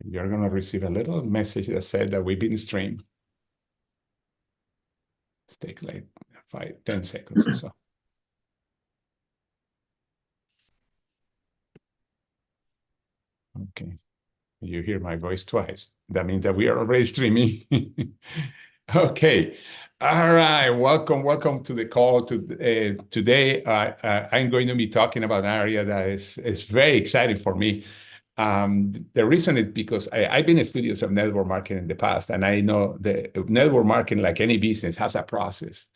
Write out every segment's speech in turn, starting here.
You're going to receive a little message that said that we've been streamed. Let's take like 10 seconds or so. Okay. You hear my voice twice. That means that we are already streaming. Okay. All right. Welcome to the call. Today, I'm going to be talking about an area that is very exciting for me. The reason is because I've been in studios of network marketing in the past, and I know the network marketing, like any business, has a process.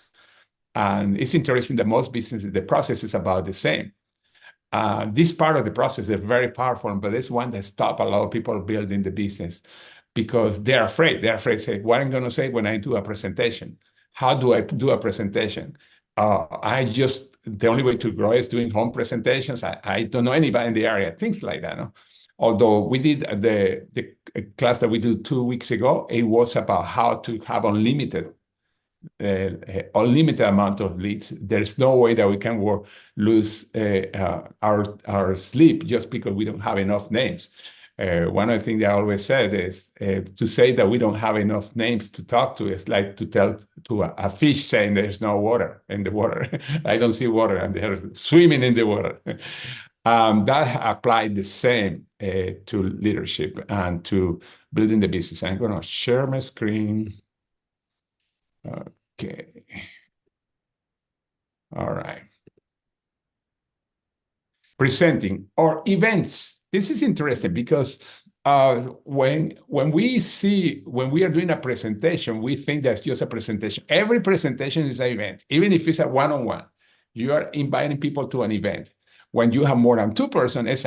And it's interesting that most businesses, the process is about the same. This part of the process is very powerful, but it's one that stops a lot of people building the business because they're afraid. They're afraid to say, what I'm going to say when I do a presentation? How do I do a presentation? The only way to grow is doing home presentations. I don't know anybody in the area, things like that. No? Although we did the class that we did 2 weeks ago, it was about how to have unlimited amount of leads. There's no way that we can lose our sleep just because we don't have enough names. One of the things I always said is to say that we don't have enough names to talk to is like to tell to a fish saying there's no water in the water. I don't see water, and they're swimming in the water. That applied the same to leadership and to building the business. I'm going to share my screen. Okay. All right. Presenting or events. This is interesting because when we are doing a presentation, we think that's just a presentation. Every presentation is an event, even if it's a one-on-one. You are inviting people to an event. When you have more than 2 persons, it's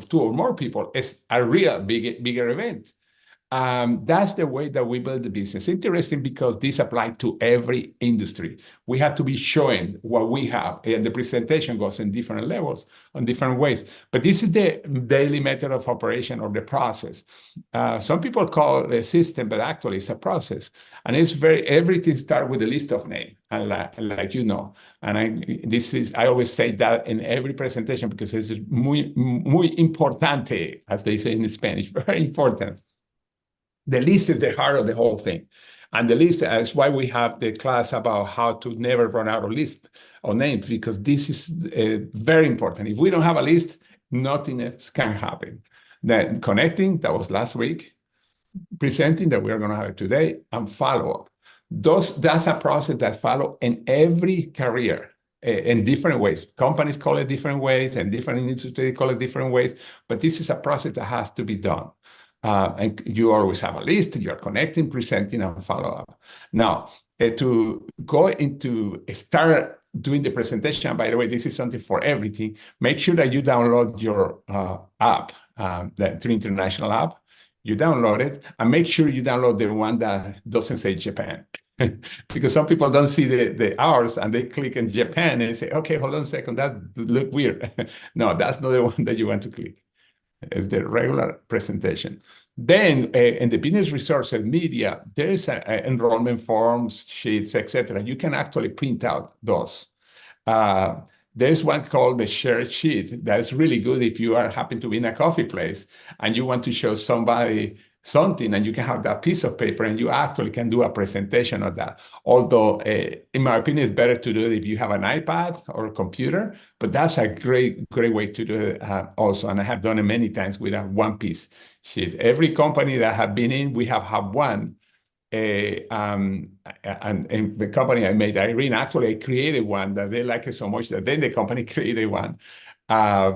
2 or more people. It's a real bigger event. That's the way that we build the business. Interesting because this applies to every industry. We have to be showing what we have, and the presentation goes in different levels, on different ways. But this is the daily method of operation or the process. Some people call it a system, but actually it's a process. And everything starts with a list of names, and like you know. And I always say that in every presentation because it's muy importante, as they say in Spanish, very important. The list is the heart of the whole thing. And the list is why we have the class about how to never run out of list of names, because this is very important. If we don't have a list, nothing else can happen. Then connecting, that was last week. Presenting, that we're going to have it today, and follow-up. That's a process that follows in every career in different ways. Companies call it different ways, and different industries call it different ways. But this is a process that has to be done. And you always have a list, you're connecting, presenting, and follow up. Now, to go into start doing the presentation, by the way, this is something for everything. Make sure that you download your app, the Tree International app. You download it, and make sure you download the one that doesn't say Japan. Because some people don't see the hours, and they click in Japan and say, okay, hold on a second, that look weird. No, that's not the one that you want to click. It's the regular presentation. Then in the business resources media, there's enrollment forms, sheets, etc. You can actually print out those. There's one called the share sheet. That's really good if you happen to be in a coffee place and you want to show somebody something, and you can have that piece of paper and you actually can do a presentation of that. Although, in my opinion, it's better to do it if you have an iPad or a computer, but that's a great way to do it also. And I have done it many times with a one-piece sheet. Every company that I have been in, we have had one. And the company I made, Irene, actually I created one that they like it so much that then the company created one.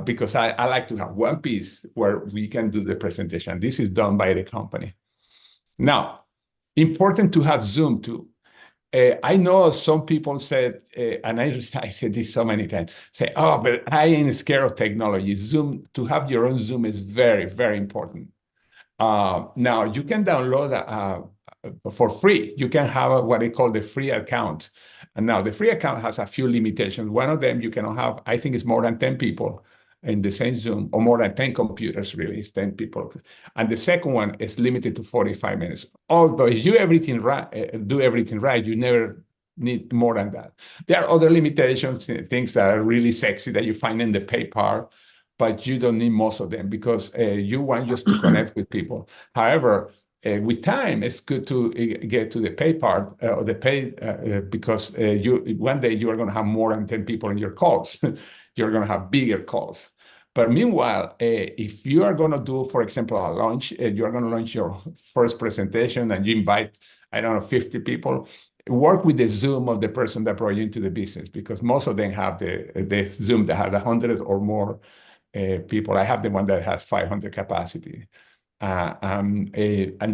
Because I like to have one piece where we can do the presentation. This is done by the company. Now, important to have Zoom too. I know some people said, and I said this so many times, say, oh, but I ain't scared of technology. Zoom, to have your own Zoom is very, very important. Now, you can download for free. You can have what they call the free account. And now the free account has a few limitations. One of them, you cannot have, I think it's more than 10 people in the same Zoom, or more than 10 computers, really, it's 10 people. And the second one is limited to 45 minutes. Although if you do everything right, you never need more than that. There are other limitations, things that are really sexy that you find in the pay part. but you don't need most of them because you want just to connect with people. However, with time, it's good to get to the pay part or the pay because you one day you are going to have more than 10 people in your calls. You're going to have bigger calls. But meanwhile, if you are going to do, for example, a launch, you're going to launch your first presentation and you invite, I don't know, 50 people, work with the Zoom of the person that brought you into the business because most of them have the Zoom that have 100 or more people. I have the one that has 500 capacity. And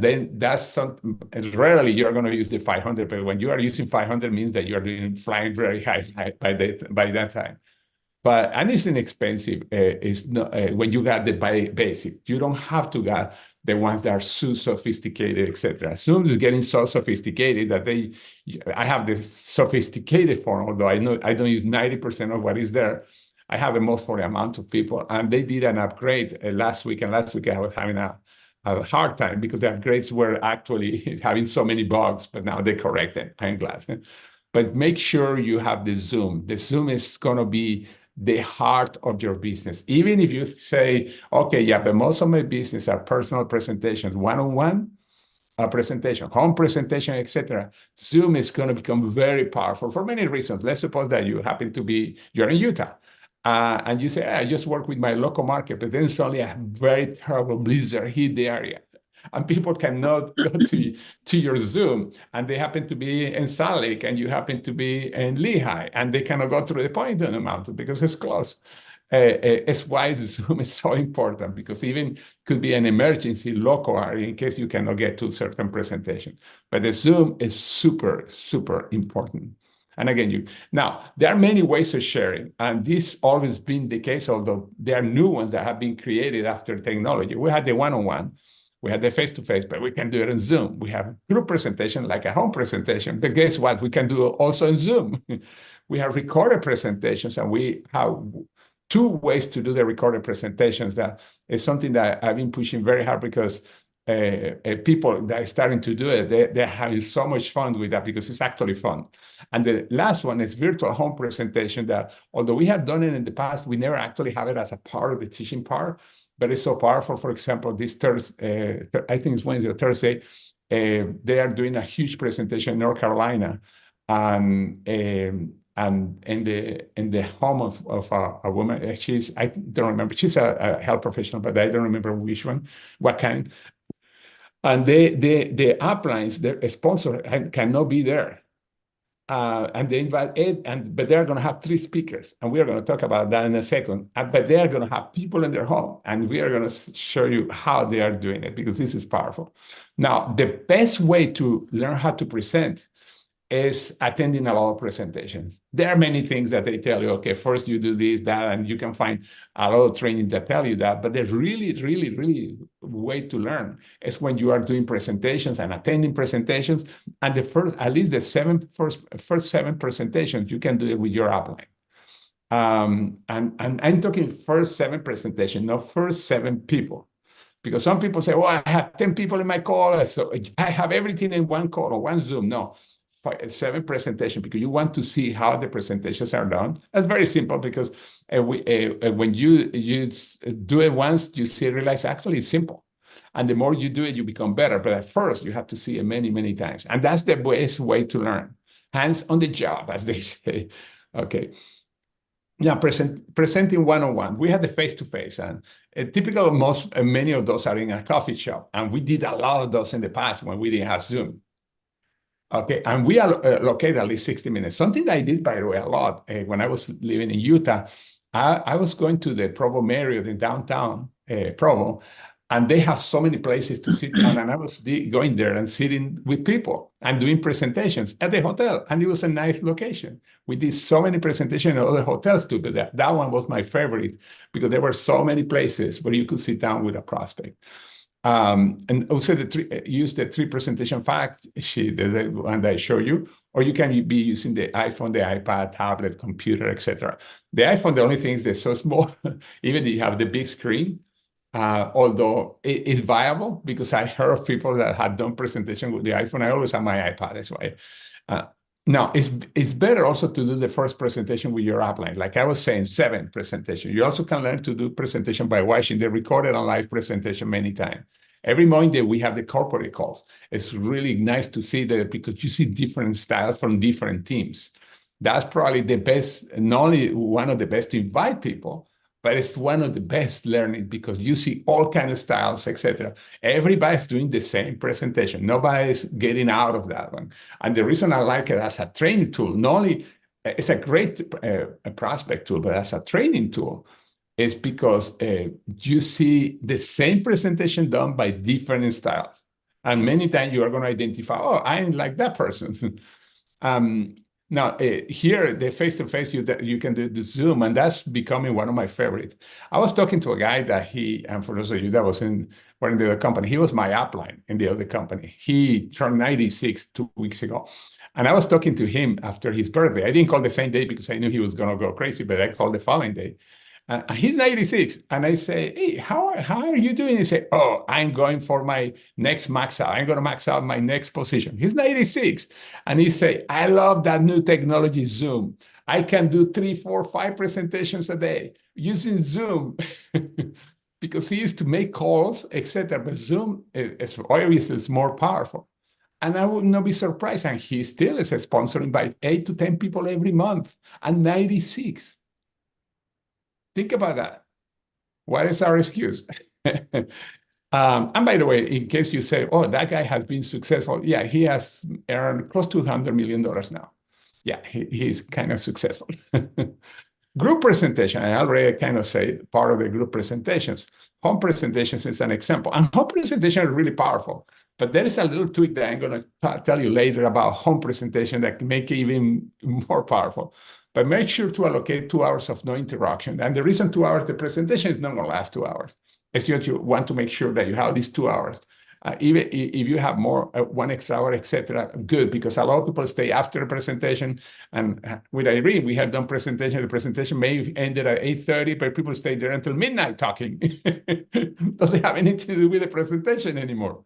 then that's something, rarely you're going to use the 500, but when you are using 500 means that you're doing flying very high by that time. And it's inexpensive. It's not when you got the basic. You don't have to get the ones that are so sophisticated, etc. Zoom is getting so sophisticated that I have the sophisticated form, although I know I don't use 90% of what is there. I have the most for the amount of people, and they did an upgrade last week. And last week I was having a hard time because the upgrades were actually having so many bugs, but now they corrected. I'm glad. But make sure you have the Zoom. The Zoom is going to be the heart of your business. Even if you say, okay, yeah, but most of my business are personal presentations, one-on-one presentation, home presentation, etc. Zoom is going to become very powerful for many reasons. Let's suppose that you're in Utah. And you say, I just work with my local market, but then suddenly a very terrible blizzard hit the area. And people cannot go to your Zoom, and they happen to be in Salt Lake, and you happen to be in Lehigh, and they cannot go through the point on the mountain because it's closed. It's why the Zoom is so important because even could be an emergency local area in case you cannot get to certain presentation. But the Zoom is super, super important. And again, now there are many ways of sharing, and this always been the case, although there are new ones that have been created after technology. We had the one-on-one, we had the face-to-face, but we can do it in Zoom. We have group presentation like a home presentation, but guess what? We can do it also in Zoom. We have recorded presentations, and we have two ways to do the recorded presentations. That is something that I've been pushing very hard because people that are starting to do it, they're having so much fun with that because it's actually fun. And the last one is virtual home presentation that, although we have done it in the past, we never actually have it as a part of the teaching part, but it's so powerful. For example, this Thursday, I think it's Wednesday or Thursday, they are doing a huge presentation in North Carolina, and in the home of a woman. I don't remember. She's a health professional, but I don't remember which one, what kind. And the uplines, the sponsor cannot be there. And they invite it, but they're going to have 3 speakers, and we are going to talk about that in a second. But they are going to have people in their home, and we are going to show you how they are doing it because this is powerful. Now, the best way to learn how to present is attending a lot of presentations. There are many things that they tell you, okay, first you do this, that, and you can find a lot of training that tell you that, but the really way to learn is when you are doing presentations and attending presentations, and at least the first 7 presentations, you can do it with your upline. And I'm talking first 7 presentations, not first 7 people. Because some people say, well, I have 10 people in my call, so I have everything in one call or one Zoom. No, 7 presentations, because you want to see how the presentations are done. That's very simple because when you do it once, you realize actually it's simple. And the more you do it, you become better. But at first, you have to see it many times. And that's the best way to learn. Hands on the job, as they say. Okay. Yeah, presenting one-on-one. We had the face-to-face, and many of those are in a coffee shop. And we did a lot of those in the past when we didn't have Zoom. Okay, and we are located at least 60 minutes. Something that I did, by the way, a lot when I was living in Utah, I was going to the Provo Marriott in downtown Provo, and they have so many places to sit down, and I was going there and sitting with people and doing presentations at the hotel, and it was a nice location. We did so many presentations in other hotels too, but that one was my favorite because there were so many places where you could sit down with a prospect. And also use the 3 presentation fact sheet, the one that I show you, or you can be using the iPhone, the iPad, tablet, computer, etc. The iPhone, the only thing is they're so small, even if you have the big screen, although it is viable because I heard of people that had done presentation with the iPhone. I always have my iPad, that's why. No, it's better also to do the first presentation with your upline. Like I was saying, 7 presentation. You also can learn to do presentation by watching the recorded and live presentation many times. Every Monday we have the corporate calls. It's really nice to see that because you see different styles from different teams. That's probably the best, not only one of the best to invite people, but it's one of the best learning because you see all kind of styles, etc. Everybody's doing the same presentation. Nobody's getting out of that one. And the reason I like it as a training tool, not only it's a great prospect tool, but as a training tool, is because you see the same presentation done by different styles. And many times you are going to identify, oh, I ain't like that person. Now, here, the face-to-face, you can do the Zoom, and that's becoming one of my favorites. I was talking to a guy that and for those of you that was working in the other company, he was my upline in the other company. He turned 96 2 weeks ago. And I was talking to him after his birthday. I didn't call the same day because I knew he was going to go crazy, but I called the following day. He's 96. And I say, hey, how are you doing? He said, oh, I'm going for my next max out. I'm going to max out my next position. He's 96. And he said, I love that new technology, Zoom. I can do 3, 4, 5 presentations a day using Zoom. Because he used to make calls, etc. But Zoom is obviously it's more powerful. And I would not be surprised. And he still is sponsoring by 8 to 10 people every month and 96. Think about that. What is our excuse? And by the way, in case you say, oh, that guy has been successful. Yeah, he has earned close to $100 million now. Yeah, he's kind of successful. Group presentation, I already kind of say part of the group presentations. Home presentations is an example. And home presentation are really powerful. But there is a little tweak that I'm going to tell you later about home presentation that can make it even more powerful. But make sure to allocate 2 hours of no interruption. And the reason 2 hours, the presentation is not going to last 2 hours. It's just you want to make sure that you have these 2 hours. Even if you have more, 1 extra hour, etc., good, because a lot of people stay after the presentation. And with Irene, we had done presentation. The presentation may ended at 8:30, but people stayed there until midnight talking. Doesn't have anything to do with the presentation anymore.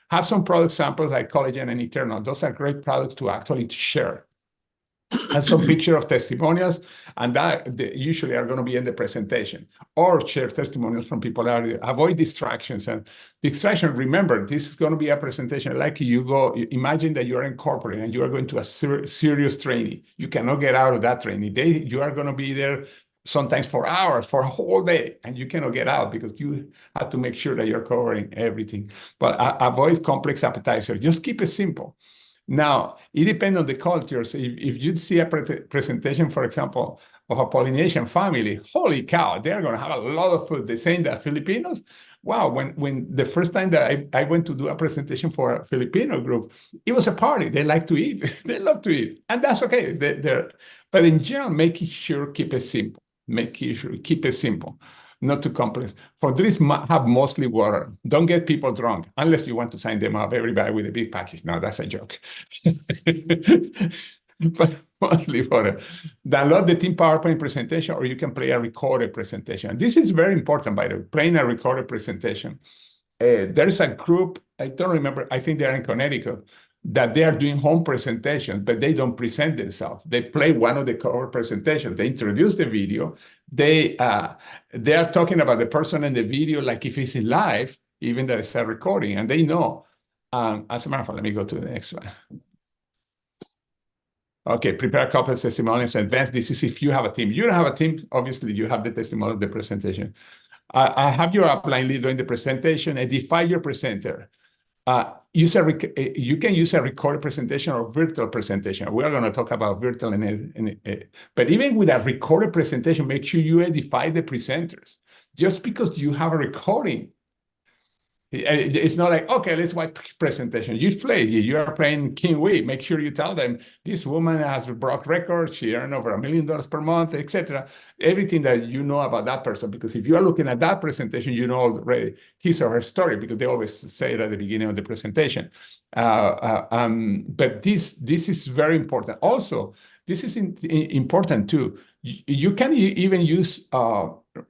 Have some product samples like Collagen and Eternal. Those are great products to actually share. And some picture of testimonials, and that usually are going to be in the presentation, or share testimonials from people out there. Avoid distractions. And distraction, remember, this is going to be a presentation like imagine that you're in corporate and you are going to a serious training. You cannot get out of that training. You are going to be there sometimes for hours, for a whole day, and you cannot get out because you have to make sure that you're covering everything. But avoid complex appetizers. Just keep it simple. Now, it depends on the cultures. If you see a presentation, for example, of a Polynesian family, holy cow, they're going to have a lot of food. The same that Filipinos. Wow, when the first time that I went to do a presentation for a Filipino group, it was a party. They like to eat. They love to eat. And that's okay. But in general, making sure keep it simple. Making sure keep it simple. Not too complex. For this, have mostly water. Don't get people drunk unless you want to sign them up, everybody with a big package. No, that's a joke. But mostly water. Download the team PowerPoint presentation, or you can play a recorded presentation. This is very important, by the way, playing a recorded presentation. There is a group, I don't remember, I think they're in Connecticut, that they are doing home presentations, but they don't present themselves. They play one of the core presentations. They introduce the video. They are talking about the person in the video like if it's live, even though it's a recording, and they know. As a matter of fact, let me go to the next one. Okay, prepare a couple of testimonials in advance. This is if you have a team. You don't have a team, obviously you have the testimonial of the presentation. I have your upline lead doing the presentation and define your presenter. You can use a recorded presentation or virtual presentation. We're going to talk about virtual, but even with a recorded presentation, make sure you edify the presenters. Just because you have a recording, it's not like, okay, let's watch presentation. You are playing King Wee. Make sure you tell them this woman has broke records. She earned over $1 million per month, etc. Everything that you know about that person, because if you are looking at that presentation, you know already his or her story, because they always say it at the beginning of the presentation. But this is very important. Also, this is important too. You can even use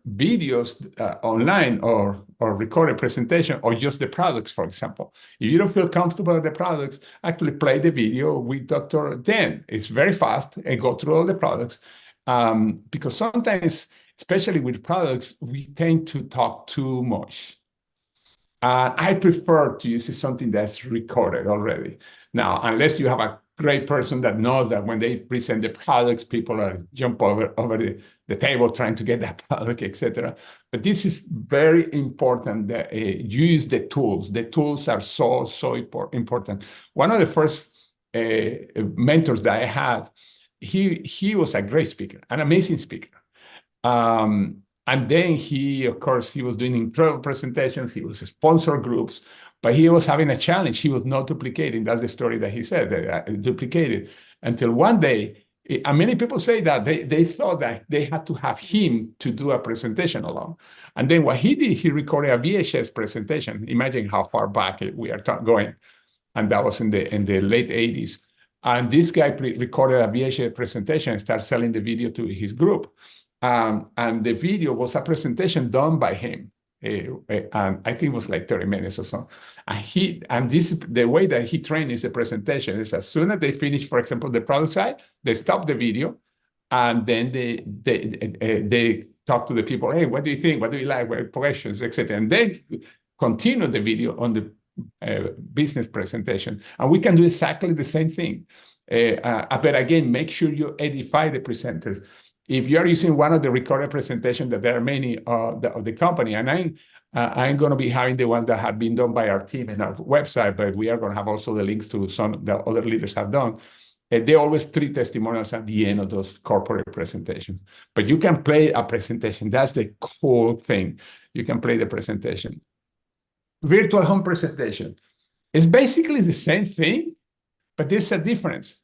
videos online or record a presentation or just the products, for example. If you don't feel comfortable with the products, actually play the video with Dr. Dan. It's very fast and go through all the products. Because sometimes, especially with products, we tend to talk too much. I prefer to use something that's recorded already. Now, unless you have a great person that knows that when they present the products, people are jump over the table trying to get that product, etc. But this is very important that you use the tools. The tools are so important. One of the first mentors that I had, he was a great speaker, an amazing speaker. And then of course, he was doing incredible presentations. He was sponsor groups, but he was having a challenge. He was not duplicating. That's the story that he said, duplicated. Until one day, and many people say that they thought that they had to have him to do a presentation alone. And then what he did, he recorded a VHS presentation. Imagine how far back we are going. And that was in the late 80s. And this guy recorded a VHS presentation and started selling the video to his group. And the video was a presentation done by him. And I think it was like 30 minutes or so. And this is the way that he trained is the presentation is as soon as they finish, for example, the product side, they stop the video, and then they talk to the people. Hey, what do you think? What do you like? What questions, etc. And then continue the video on the business presentation. And we can do exactly the same thing. But again, make sure you edify the presenters. If you're using one of the recorded presentations, that there are many of the company, and I'm going to be having the ones that have been done by our team in our website, but we are going to have also the links to some that other leaders have done. They always treat testimonials at the end of those corporate presentations. But you can play a presentation. That's the cool thing. You can play the presentation. Virtual home presentation. It's basically the same thing, but there's a difference.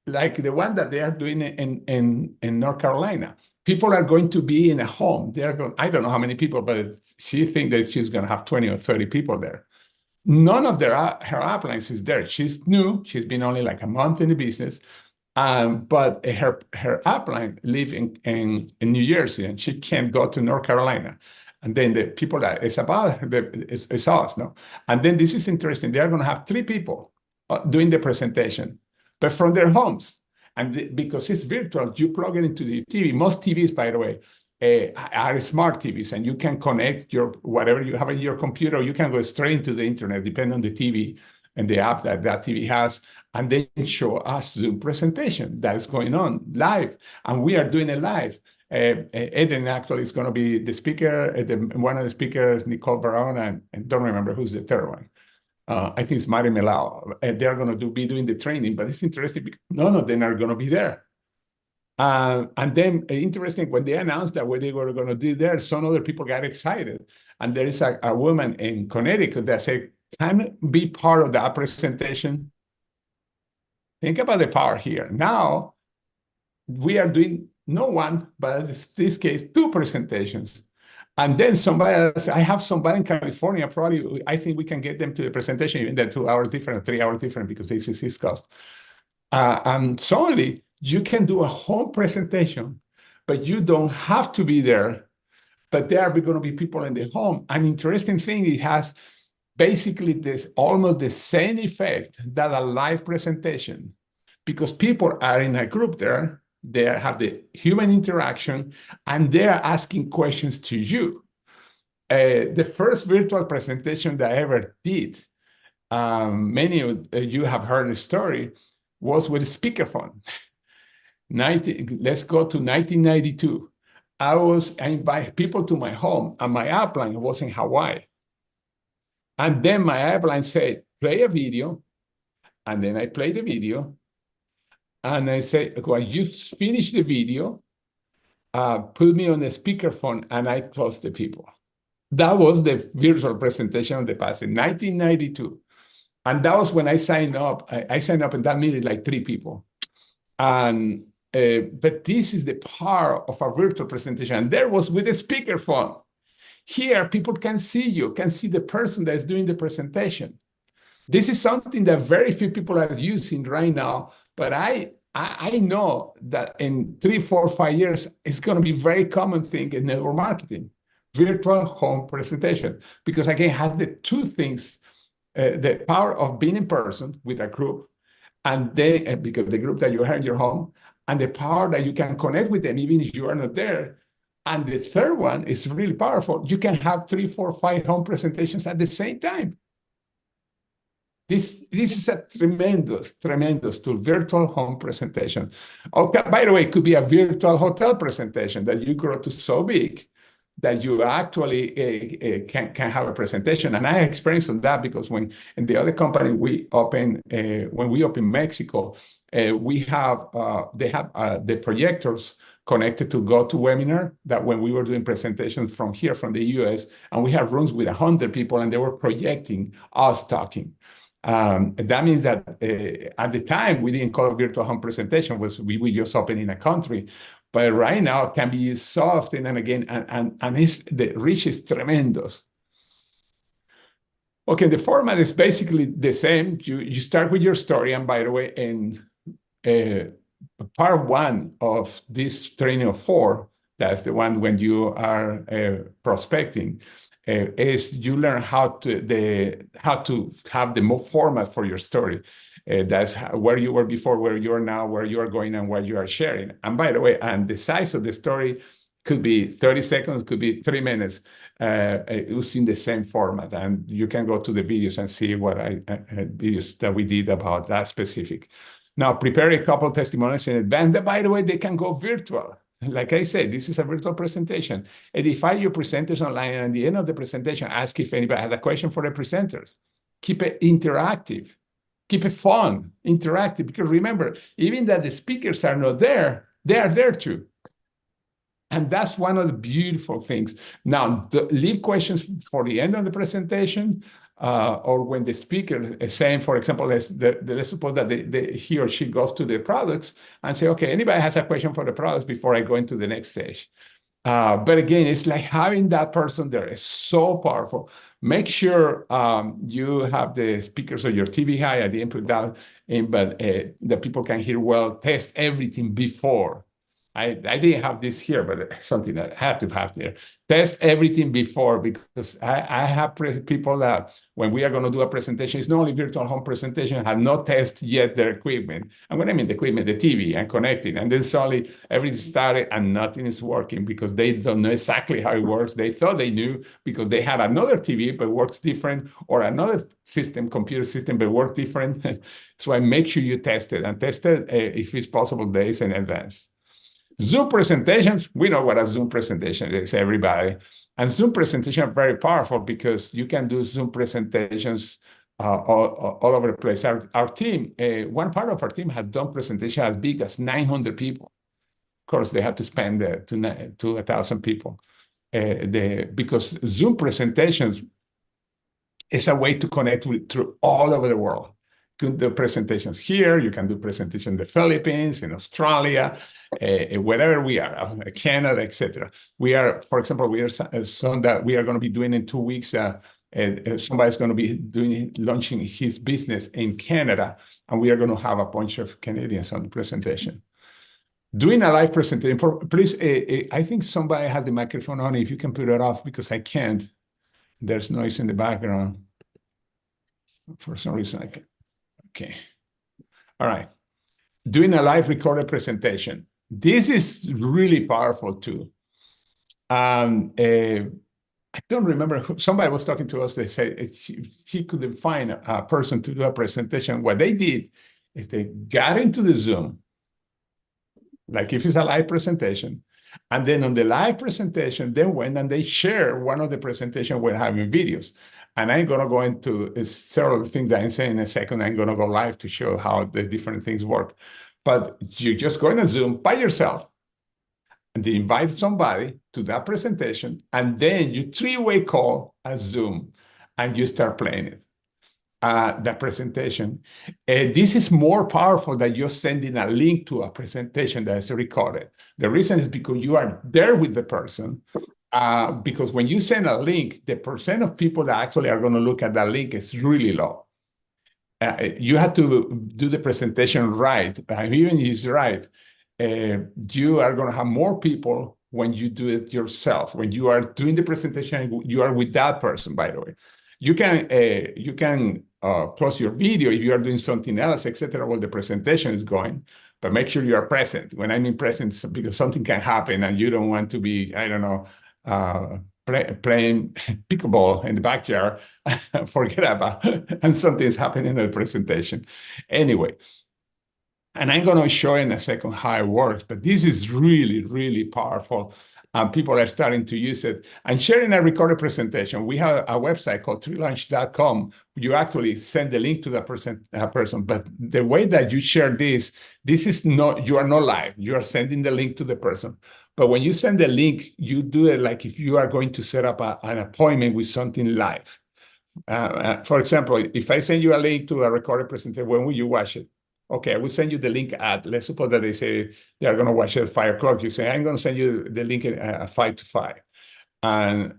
Like the one that they are doing in North Carolina. People are going to be in a home. I don't know how many people, but she thinks that she's going to have 20 or 30 people there. None of her upline is there. She's new. She's been only like a month in the business. But her upline live in New Jersey, and she can't go to North Carolina. And then the people that it's about, it's us, no? And then this is interesting. They are going to have 3 people doing the presentation, but from their homes. And because it's virtual, you plug it into the TV. Most TVs, by the way, are smart TVs, and you can connect whatever you have in your computer. You can go straight into the internet, depending on the TV and the app that TV has, and then show us Zoom presentation that is going on live. And we are doing it live. Eden actually is going to be the speaker. One of the speakers, Nicole Barona, and don't remember who's the third one. I think it's Mari Melao. They're going to be doing the training, but it's interesting because none of them are going to be there. And then interesting, when they announced that what they were going to do there, some other people got excited. And there is a woman in Connecticut that said, can be part of that presentation. Think about the power here. Now, we are doing no one, but in this case, 2 presentations. And then somebody else, I have somebody in California, probably, I think we can get them to the presentation, even though 2 hours different, 3 hours different, because this is his cost. And suddenly, you can do a home presentation, but you don't have to be there. But there are going to be people in the home. An interesting thing, it has basically almost the same effect that a live presentation, because people are in a group there. They have the human interaction, and they're asking questions to you. The first virtual presentation that I ever did, many of you have heard the story, was with a speakerphone. Let's go to 1992. I invited people to my home, and my upline was in Hawaii. And then my upline said, play a video, and then I played the video. And I say, when you finish the video, put me on the speakerphone, and I close the people. That was the virtual presentation of the past in 1992. And that was when I signed up. I signed up in that meeting like 3 people. And but this is the power of a virtual presentation. And there was with a speakerphone. Here, people can see you, can see the person that is doing the presentation. This is something that very few people are using right now, but I I know that in 3, 4, 5 years, it's going to be very common thing in network marketing, virtual home presentation, because again, it has the two things, the power of being in person with a group, and then because the group that you have in your home, and the power that you can connect with them even if you are not there. And the third one is really powerful. You can have 3, 4, 5 home presentations at the same time. This is a tremendous tool, virtual home presentation. Okay, by the way, it could be a virtual hotel presentation that you grow to so big that you actually can have a presentation. And I experienced on that because when in the other company when we open Mexico, they have the projectors connected to GoToWebinar that when we were doing presentations from here, from the US, and we have rooms with 100 people and they were projecting us talking. That means that at the time, we didn't call it virtual home presentation, we just open in a country. But right now, it can be used so often and again, and the reach is tremendous. Okay, the format is basically the same. You start with your story, and by the way, in part 1 of this training of 4, that's the one when you are prospecting, is you learn how to have the format for your story. That's where you were before, where you are now, where you are going, and what you are sharing. And by the way, and the size of the story could be 30 seconds, could be 3 minutes, using the same format. And you can go to the videos and see what videos that we did about that specific. Now, prepare a couple testimonials in advance. By the way, they can go virtual. Like I said, this is a virtual presentation. Edify your presenters online, and at the end of the presentation, ask if anybody has a question for the presenters. Keep it interactive. Keep it fun, interactive, because remember, even that the speakers are not there, they are there too. And that's one of the beautiful things. Now, leave questions for the end of the presentation, or when the speaker is saying, for example, let's suppose that he or she goes to the products and say, okay, anybody has a question for the products before I go into the next stage? But again, it's like having that person there is so powerful. Make sure you have the speakers of your TV high. I didn't put that in, but the people can hear well. Test everything before. I didn't have this here, but something that I had to have there. Test everything before, because I have people that when we are going to do a presentation, it's not only virtual home presentation, have not tested yet their equipment. And when I mean the equipment, the TV and connecting, and then suddenly everything started and nothing is working because they don't know exactly how it works. They thought they knew because they had another TV, but works different, or another system, computer system, but worked different. So I make sure you test it, and test it if it's possible days in advance. Zoom presentations, we know what a Zoom presentation is, everybody. And Zoom presentations are very powerful because you can do Zoom presentations all over the place. Our team, one part of our team has done presentations as big as 900 people. Of course, they had to spend to 1,000 people. Because Zoom presentations is a way to connect through all over the world. You can do presentations here, you can do presentations in the Philippines, in Australia, wherever we are, Canada, etc. We are, for example, we are some that we are going to be doing in 2 weeks. Somebody's going to be launching his business in Canada, and we are going to have a bunch of Canadians on the presentation. Doing a live presentation, please, I think somebody has the microphone on. If you can put it off, because I can't. There's noise in the background. For some reason, I can't. Okay. All right. Doing a live recorded presentation. This is really powerful too. I don't remember, somebody was talking to us, they said he couldn't find a person to do a presentation. What they did is they got into the Zoom, like if it's a live presentation, and then on the live presentation, they went and they share one of the presentation we're having videos. And I'm going to go into several things that I'm saying in a second. I'm going to go live to show how the different things work. But you just go in a Zoom by yourself and you invite somebody to that presentation, and then you three-way call a Zoom and you start playing it. The presentation. This is more powerful than just sending a link to a presentation that is recorded. The reason is because you are there with the person. Because when you send a link, the percent of people that actually are going to look at that link is really low. you have to do the presentation right. Even if it's right, you are going to have more people when you do it yourself. When you are doing the presentation, you are with that person, by the way. You can close your video if you are doing something else, etc., while the presentation is going, but make sure you are present. When I mean present, it's because something can happen and you don't want to be, I don't know, playing pickleball in the backyard, forget about and something's happening in the presentation. Anyway, and I'm going to show in a second how it works, but this is really, really powerful. People are starting to use it and sharing a recorded presentation. We have a website called treelaunch.com. You actually send the link to the person, but the way that you share this is not, you are not live. You are sending the link to the person. But when you send the link, you do it like if you are going to set up an appointment with something live. For example, if I send you a link to a recorded presentation, when will you watch it? Okay, I will send you the link at, let's suppose that they say they are going to watch it at 5 o'clock. You say, I'm going to send you the link at 5 to 5. And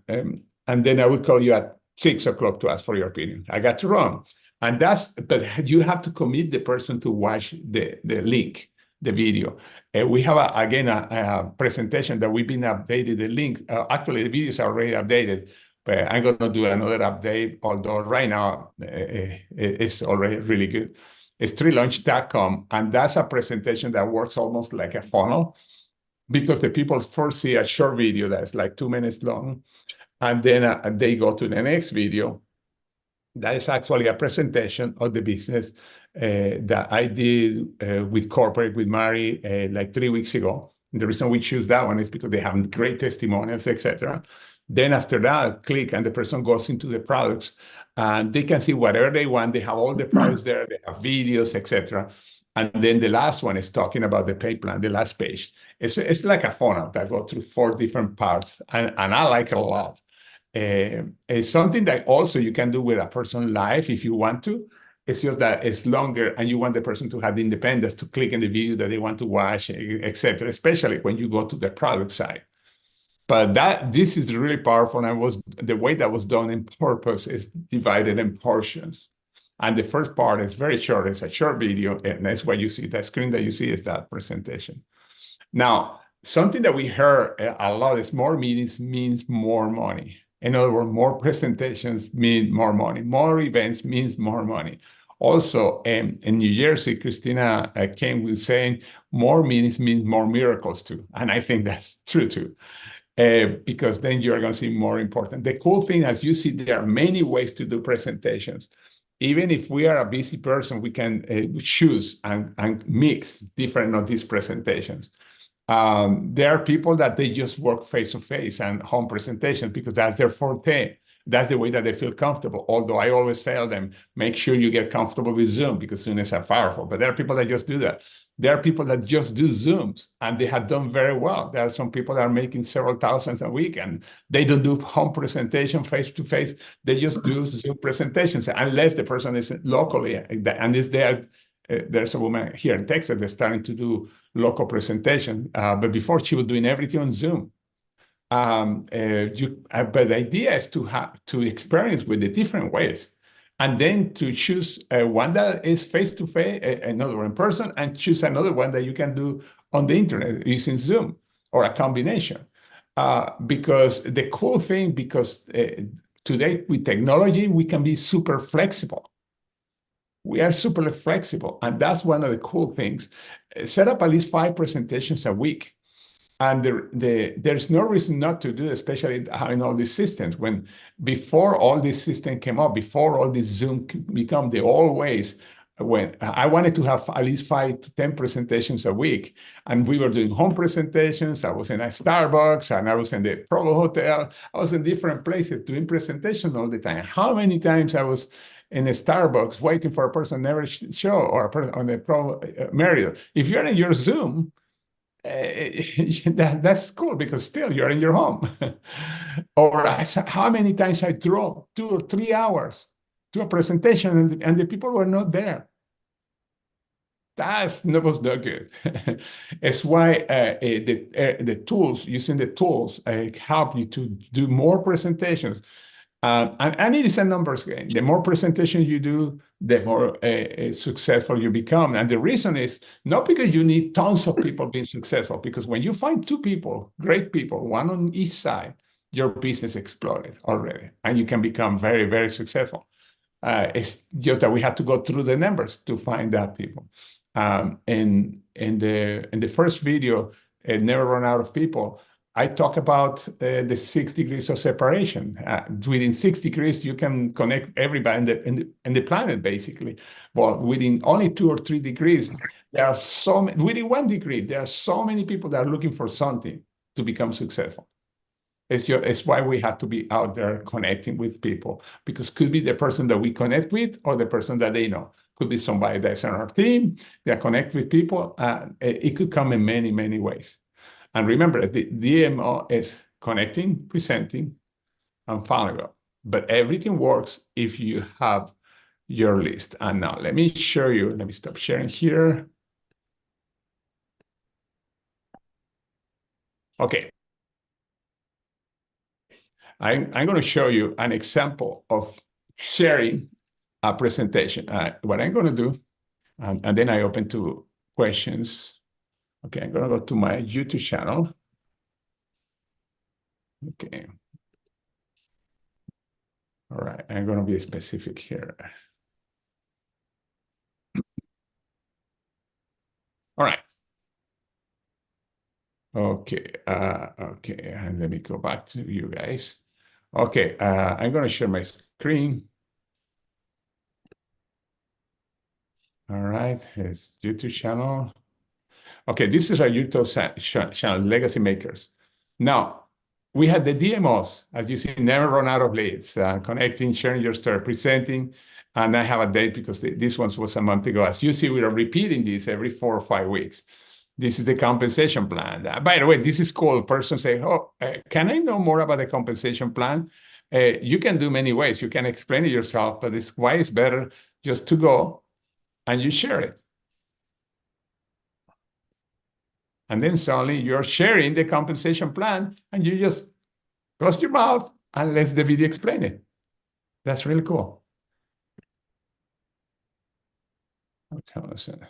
then I will call you at 6 o'clock to ask for your opinion. I got it wrong. And but you have to commit the person to watch the link, the video. We have, again, a presentation that we've been updated, the link. Actually, the video is already updated, but I'm going to do another update, although right now it's already really good. It's treelaunch.com, and that's a presentation that works almost like a funnel because the people first see a short video that's like 2 minutes long, and then they go to the next video. That is actually a presentation of the business that I did with corporate, with Mari, like 3 weeks ago. And the reason we choose that one is because they have great testimonials, etc. Then after that, click, and the person goes into the products, and they can see whatever they want. They have all the products there. They have videos, etc. And then the last one is talking about the pay plan, the last page. It's like a funnel that goes through 4 different parts, and I like it a lot. It's something that also you can do with a person live if you want to. It's just that it's longer, and you want the person to have the independence to click in the video that they want to watch, etc., especially when you go to the product side. But this is really powerful, and the way that was done in purpose is divided in portions. And the first part is very short. It's a short video, and that's what you see. That screen that you see is that presentation. Now, something that we heard a lot is more meetings means more money. In other words, more presentations mean more money. More events means more money. Also, in New Jersey, Christina came with saying more meetings means more miracles too. And I think that's true too. Because then you're going to see more important. The cool thing, as you see, there are many ways to do presentations. Even if we are a busy person, we can choose and mix different of these presentations. There are people that they just work face-to-face and home presentations because that's their forte. That's the way that they feel comfortable. Although I always tell them, make sure you get comfortable with Zoom because Zoom is powerful. But there are people that just do that. There are people that just do Zooms, and they have done very well. There are some people that are making several thousands a week, and they don't do home presentation face-to-face. They just do Zoom presentations, unless the person is locally. And is there. There's a woman here in Texas that's starting to do local presentation, but before she was doing everything on Zoom. But the idea is to experience with the different ways, and then to choose one that is face-to-face, another in person, and choose another one that you can do on the internet using Zoom or a combination. Because the cool thing, because today with technology, we can be super flexible. We are super flexible, and that's one of the cool things. Set up at least 5 presentations a week. And there's no reason not to do it, especially having all these systems. When before all this system came up, before all this Zoom become the old ways, when I wanted to have at least 5 to 10 presentations a week, and we were doing home presentations. I was in a Starbucks, and I was in the Provo Hotel. I was in different places doing presentations all the time. How many times I was in a Starbucks waiting for a person never show, or a person on the Provo Marriott. If you're in your Zoom, that's cool because still you're in your home. Or how many times I drove 2 or 3 hours to a presentation and the people were not there. That was not good. It's why the tools, using the tools, help you to do more presentations. And it is a numbers game. The more presentations you do, the more successful you become. And the reason is not because you need tons of people being successful, because when you find two people, great people, one on each side, your business exploded already, and you can become very, very successful. It's just that we have to go through the numbers to find that people. And in the first video, Never Run Out of People, I talk about the 6 degrees of separation. Within 6 degrees, you can connect everybody in the planet, basically. But within only 2 or 3 degrees, there are so many, within 1 degree, there are so many people that are looking for something to become successful. It's why we have to be out there connecting with people, because could be the person that we connect with or the person that they know. Could be somebody that's on our team, that connect with people. It could come in many, many ways. And remember, the DMO is connecting, presenting, and following up. But everything works if you have your list. And now let me show you. Let me stop sharing here. Okay. I'm going to show you an example of sharing a presentation. What I'm going to do, and then I open to questions. Okay, I'm going to go to my YouTube channel. Okay. All right, I'm going to be specific here. All right. Okay, okay, and let me go back to you guys. Okay, I'm going to share my screen. All right, here's YouTube channel. Okay, this is our YouTube channel, Legacy Makers. Now, we had the DMOs, as you see, never run out of leads, connecting, sharing your story, presenting, and I have a date because this one was a month ago. As you see, we are repeating this every 4 or 5 weeks. This is the compensation plan. By the way, this is cool. Person say, oh, can I know more about the compensation plan? You can do many ways. You can explain it yourself, but it's why it's better just to go and you share it. And then suddenly you're sharing the compensation plan and you just close your mouth and let the video explain it. That's really cool. Okay, listen.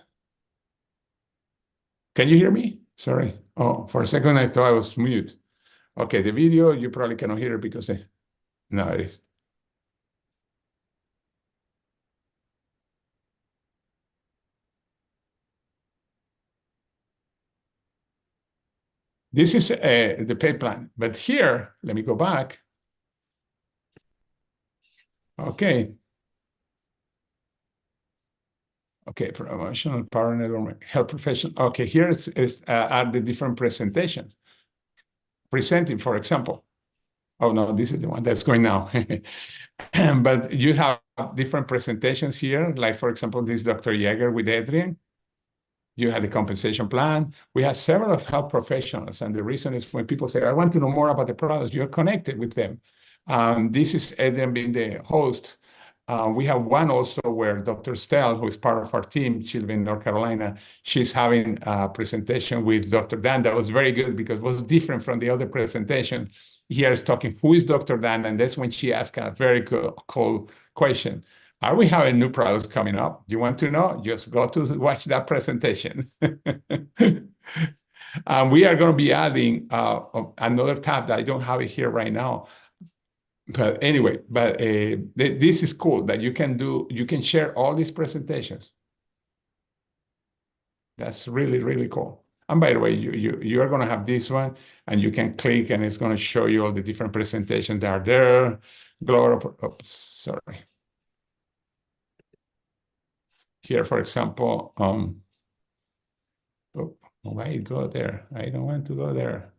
Can you hear me? Sorry. Oh, for a second, I thought I was mute. Okay, the video, you probably cannot hear it because no, it is. This is the pay plan. But here, let me go back. Okay. Okay, promotional partner, health professional. Okay, here are the different presentations. Presenting, for example. Oh, no, this is the one that's going now. But you have different presentations here. Like, for example, this Dr. Yeager with Adrian. You had the compensation plan. We have several health professionals. And the reason is when people say, I want to know more about the products, you're connected with them. This is Adrian being the host. We have one also where Dr. Stell, who is part of our team, she lives in North Carolina, she's having a presentation with Dr. Dan that was very good because it was different from the other presentation. Here is talking, who is Dr. Dan? And that's when she asked a very cool question. Are we having new products coming up? You want to know? Just go to watch that presentation. We are going to be adding another tab that I don't have it here right now. But anyway, this is cool that you can share all these presentations. That's really, really cool. And by the way, you are going to have this one, and you can click, and it's going to show you all the different presentations that are there. Oops, sorry. Here, for example, oh, why go there? I don't want to go there.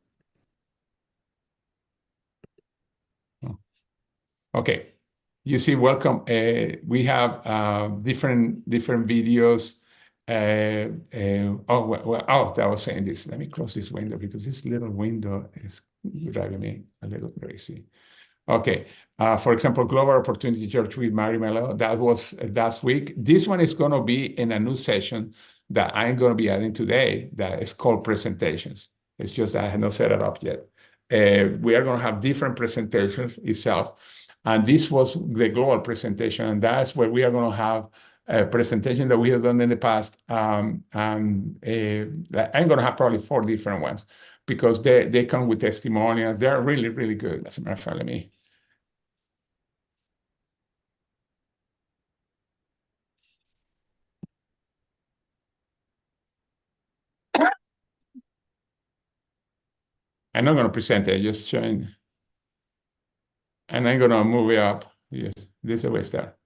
Okay, you see, welcome. We have different videos. I was saying this. Let me close this window because this little window is driving me a little crazy. Okay, for example, Global Opportunity Church with Mary Mello. That was last week. This one is going to be in a new session that I'm going to be adding today that is called presentations. It's just I have not set it up yet. We are going to have different presentations itself. And this was the global presentation. And that's where we are going to have a presentation that we have done in the past. And I'm going to have probably 4 different ones because they come with testimonials. They're really, really good. As a matter of fact, let me. I'm not going to present it, just showing. And I'm going to move it up. Yes, this is the way it starts.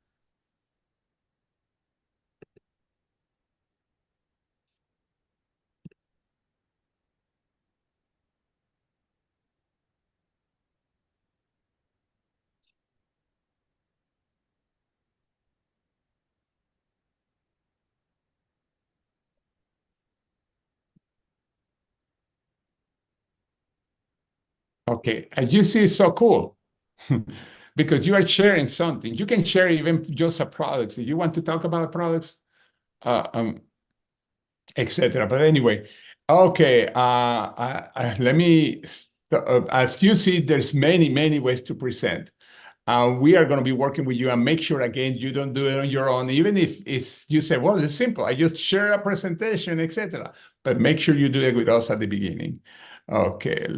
Okay, as you see, it's so cool because you are sharing something. You can share even just a product. If you want to talk about products, uh, um, etc. But anyway, okay, let me, as you see, there's many, many ways to present. We are going to be working with you and make sure, again, you don't do it on your own, even if you say, well, it's simple. I just share a presentation, etc. But make sure you do it with us at the beginning. Okay.